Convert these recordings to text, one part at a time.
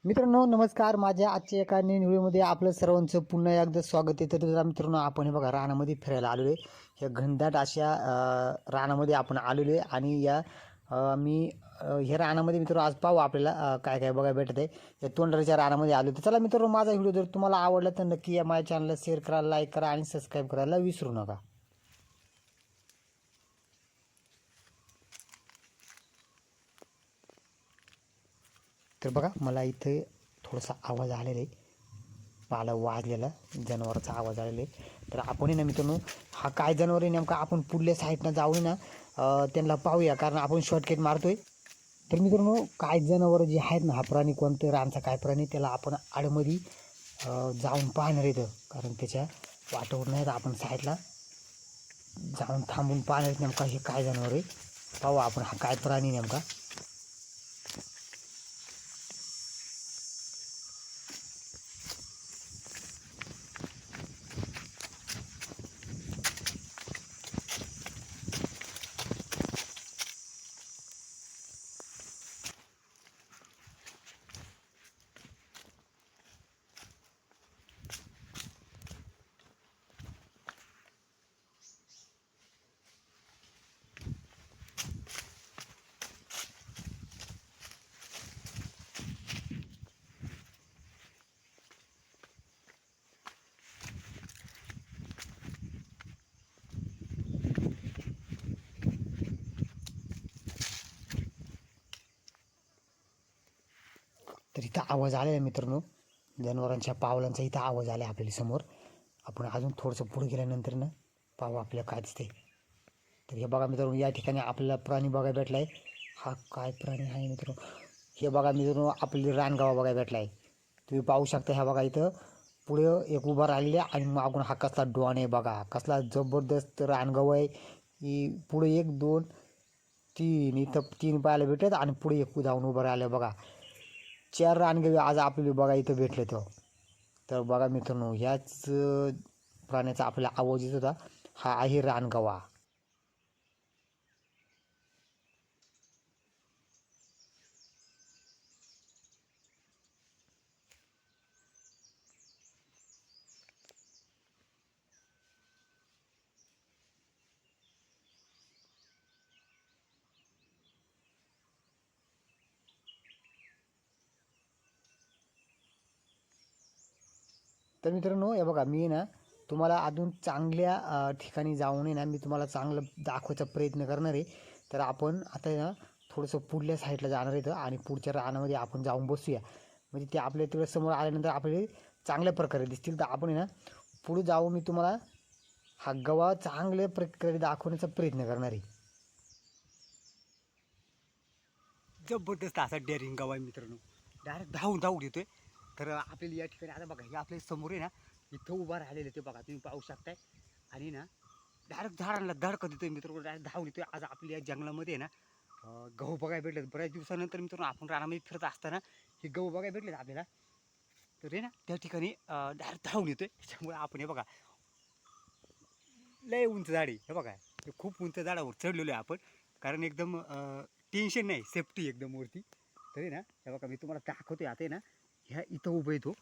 मित्रांनो नमस्कार. माझ्या आजच्या एका नवीन व्हिडिओमध्ये आपलं सर्वांचं पुन्हा एकदा स्वागत आहे. तर मित्रांनो आपण हे बघा रानामध्ये फिरायला आलेलो आहे. ह्या घनदाट अशा रानामध्ये आपण आलेलो आहे आणि मी ह्या रानामध्ये मित्रांनो आज पाहू आपल्याला काय काय बघायला भेटत आहे. या तोंडराच्या रानामध्ये आलो. तर चला मित्रांनो माझा व्हिडिओ जर तुम्हाला आवडला तर नक्की या माझ्या चॅनलला शेअर करा, लाईक करा आणि सबस्क्राईब करायला विसरू नका. तर बघा मला इथे थोडासा आवाज आलेला आहे. पाला वाजलेला जनावराचा आवाज आलेला आहे. तर आपण ना मित्रांनो हा काय जनावर आहे नेमका आपण पुढल्या साईडनं जाऊन ना त्यांना पाहूया, कारण आपण शॉर्टकट मारतोय. तर मित्रांनो काय जनावर जे आहेत ना, हा प्राणी कोणतं रानचा काय प्राणी त्याला आपण आडमध्ये जाऊन पाहणार येतं, कारण त्याच्या वाटेवर नाही तर आपण साईडला जाऊन थांबून पाहणार नेमका हे काय जनावर आहे. पाहू आपण हा काय प्राणी नेमका. तर इथं आवाज आलेला मित्रांनो, जनावरांच्या पावलांचा इथं आवाज आला आपल्याला समोर. आपण अजून थोडंसं पुढे गेल्यानंतर ना पाहू आपल्याला काय दिसते. तर हे बघा मित्रांनो या ठिकाणी आपल्याला प्राणी बघायला भेटला आहे. हा काय प्राणी आहे मित्रांनो, हे बघा मित्रांनो आपली रानगावा बघायला भेटला आहे. तुम्ही पाहू शकता. ह्या बघा इथं पुढे एक उभा राहिलेले आणि मागून हा कसला डॉन आहे बघा, कसला जबरदस्त रानगाव आहे. ही पुढे 1 2 3 इथं 3 पाहायला भेटत आणि पुढे एक जाऊन उभं राहिलं बघा. 4 रानगावी आज आपल्याला बघा इथं भेटले. तर बघा मित्रांनो ह्याच प्राण्याचा आपल्याला आवाज येत होता. हा आहे रानगवा. तर मित्रांनो हे बघा मी ना तुम्हाला अजून चांगल्या ठिकाणी जाऊन आहे ना मी तुम्हाला चांगलं दाखवायचा प्रयत्न करणार आहे. तर आपण आता आहे ना थोडंसं पुढल्या साईडला जाणार आहे आणि पुढच्या रानामध्ये आपण जाऊन बसूया. म्हणजे ते आपल्या तिकडे समोर आल्यानंतर आपले चांगल्या प्रकारे दिसतील. तर आपण आहे ना पुढे जाऊन मी तुम्हाला हा गवा चांगल्या प्रकारे दाखवण्याचा प्रयत्न करणार आहे. जबरदस्त असा डेअरिंग गाव आहे मित्रांनो. डायरेक्ट धावून धावून येतोय. तर आपल्याला या ठिकाणी आता बघा हे आपल्या समोर आहे ना, इथं उभा राहिलेलं ते बघा तुम्ही पाहू शकताय. आणि ना डायरेक्ट झाडांना धडकत येतोय मित्रांनो, डायरेक्ट धावून येतोय. आज आपल्या या जंगलामध्ये आहे ना गहू बघायला भेटले. बऱ्याच दिवसानंतर मित्रांनो आपण रानामध्ये फिरत असताना हे गहू बघायला भेटले आपल्याला. तर आहे ना त्या ठिकाणी डायरेक्ट धावून येतोय. त्याच्यामुळे आपण हे बघा लय उंच झाड आहे हे बघा. हे खूप उंच झाडावर चढलेलो आहे आपण, कारण एकदम टेन्शन नाही, सेफ्टी एकदम वरती. तरी ना हे बघा मी तुम्हाला दाखवतोय आता आहे ना, ह्या इथं उभं येतो.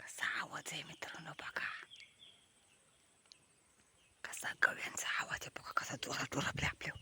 कसा आवाज आहे मित्रांनो बघा, कसा गव्यांचा आवाज आहे बघा, कसा जोरात आपल्या